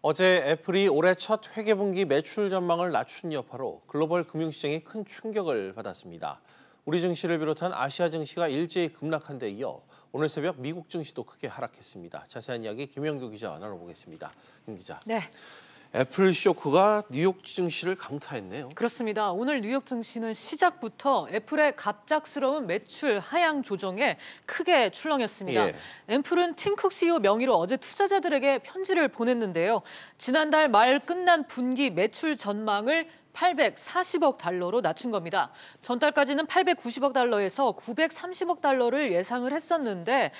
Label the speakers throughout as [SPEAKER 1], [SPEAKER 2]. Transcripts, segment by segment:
[SPEAKER 1] 어제 애플이 올해 첫 회계분기 매출 전망을 낮춘 여파로 글로벌 금융시장이 큰 충격을 받았습니다. 우리 증시를 비롯한 아시아 증시가 일제히 급락한 데 이어 오늘 새벽 미국 증시도 크게 하락했습니다. 자세한 이야기 김영규 기자 나눠보겠습니다. 김 기자.
[SPEAKER 2] 네.
[SPEAKER 1] 애플 쇼크가 뉴욕 증시를 강타했네요.
[SPEAKER 2] 그렇습니다. 오늘 뉴욕 증시는 시작부터 애플의 갑작스러운 매출 하향 조정에 크게 출렁였습니다. 애플은 팀 쿡 CEO 명의로 어제 투자자들에게 편지를 보냈는데요. 지난달 말 끝난 분기 매출 전망을 840억 달러로 낮춘 겁니다. 전달까지는 890억 달러에서 930억 달러를 예상을 했었는데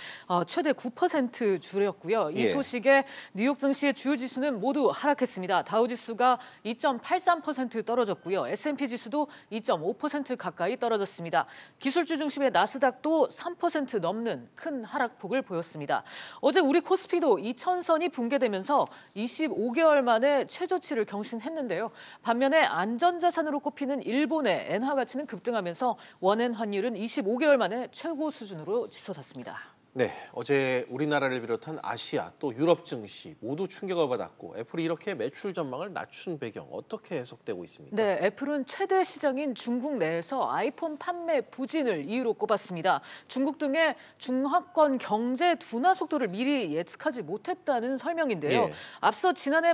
[SPEAKER 2] 최대 9% 줄였고요. 이 소식에 뉴욕 증시의 주요 지수는 모두 하락했습니다. 다우지수가 2.83% 떨어졌고요. S&P 지수도 2.5% 가까이 떨어졌습니다. 기술주 중심의 나스닥도 3% 넘는 큰 하락폭을 보였습니다. 어제 우리 코스피도 2,000선이 붕괴되면서 25개월 만에 최저치를 경신했는데요. 반면에 안전자산으로 꼽히는 일본의 엔화 가치는 급등하면서 원엔 환율은 25개월 만에 최고 수준으로 치솟았습니다.
[SPEAKER 1] 네, 어제 우리나라를 비롯한 아시아 또 유럽 증시 모두 충격을 받았고 애플이 이렇게 매출 전망을 낮춘 배경 어떻게 해석되고 있습니까?
[SPEAKER 2] 네, 애플은 최대 시장인 중국 내에서 아이폰 판매 부진을 이유로 꼽았습니다. 중국 등의 중화권 경제 둔화 속도를 미리 예측하지 못했다는 설명인데요. 앞서 지난해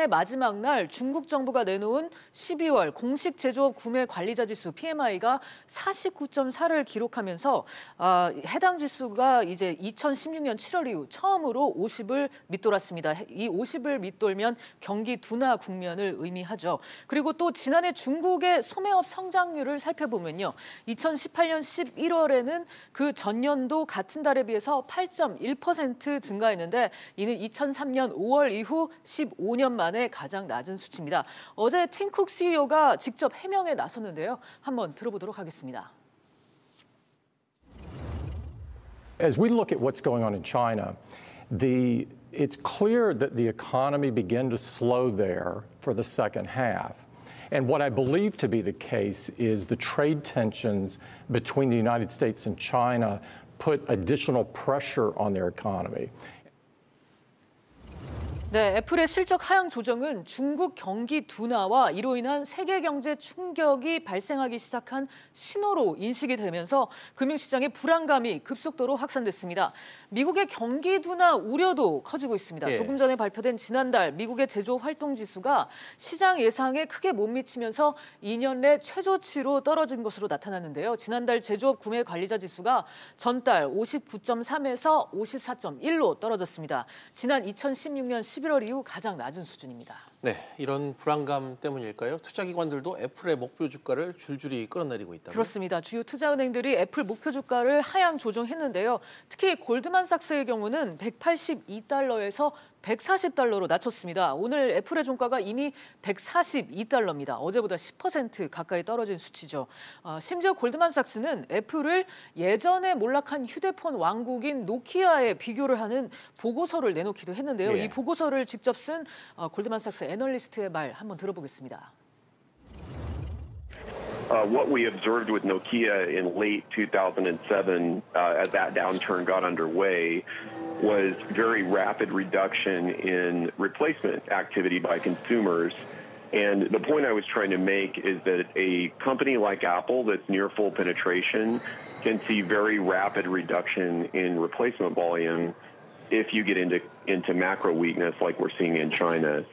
[SPEAKER 2] 마지막 날 중국 정부가 내놓은 12월 공식 제조업 구매 관리자 지수 PMI가 49.4를 기록하면서 해당 지수가 이제 2016년 7월 이후 처음으로 50을 밑돌았습니다. 이 50을 밑돌면 경기 둔화 국면을 의미하죠. 그리고 또 지난해 중국의 소매업 성장률을 살펴보면요. 2018년 11월에는 그 전년도 같은 달에 비해서 8.1% 증가했는데 이는 2003년 5월 이후 15년 만에 가장 낮은 수치입니다. 어제 팀 쿡 CEO가 직접 해명에 나섰는데요. 한번 들어보도록 하겠습니다.
[SPEAKER 3] As we look at what's going on in China, it's clear that the economy began to slow there for the second half. And what I believe to be the case is the trade tensions between the United States and China put additional pressure on their economy.
[SPEAKER 2] 네, 애플의 실적 하향 조정은 중국 경기 둔화와 이로 인한 세계 경제 충격이 발생하기 시작한 신호로 인식이 되면서 금융시장의 불안감이 급속도로 확산됐습니다. 미국의 경기 둔화 우려도 커지고 있습니다. 조금 전에 발표된 지난달 미국의 제조업 활동 지수가 시장 예상에 크게 못 미치면서 2년 내 최저치로 떨어진 것으로 나타났는데요. 지난달 제조업 구매 관리자 지수가 전달 59.3에서 54.1로 떨어졌습니다. 지난 2016년 11월 이후 가장 낮은 수준입니다.
[SPEAKER 1] 네, 이런 불안감 때문일까요? 투자기관들도 애플의 목표 주가를 줄줄이 끌어내리고 있다고요?
[SPEAKER 2] 그렇습니다. 주요 투자은행들이 애플 목표 주가를 하향 조정했는데요. 특히 골드만삭스의 경우는 182달러에서 140달러로 낮췄습니다. 오늘 애플의 종가가 이미 142달러입니다. 어제보다 10% 가까이 떨어진 수치죠. 심지어 골드만삭스는 애플을 예전에 몰락한 휴대폰 왕국인 노키아에 비교를 하는 보고서를 내놓기도 했는데요. 이 보고서를 직접 쓴 골드만삭스 애널리스트의 말 한번 들어보겠습니다.
[SPEAKER 4] What we observed with Nokia in late 2007, as that downturn got underway, was very rapid reduction in replacement activity by consumers. And the point I was trying to make is that a company like Apple that's near full penetration can see very rapid reduction in replacement volume if you get into macro weakness like we're seeing in China.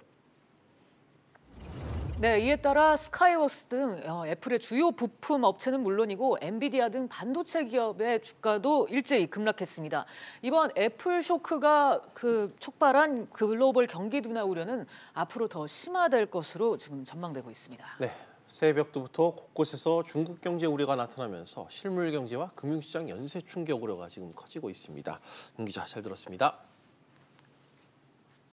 [SPEAKER 2] 네, 이에 따라 스카이워스 등 애플의 주요 부품 업체는 물론이고 엔비디아 등 반도체 기업의 주가도 일제히 급락했습니다. 이번 애플 쇼크가 촉발한 글로벌 경기 둔화 우려는 앞으로 더 심화될 것으로 지금 전망되고 있습니다.
[SPEAKER 1] 네, 새벽부터 곳곳에서 중국 경제 우려가 나타나면서 실물 경제와 금융시장 연쇄 충격 우려가 지금 커지고 있습니다. 윤 기자 잘 들었습니다.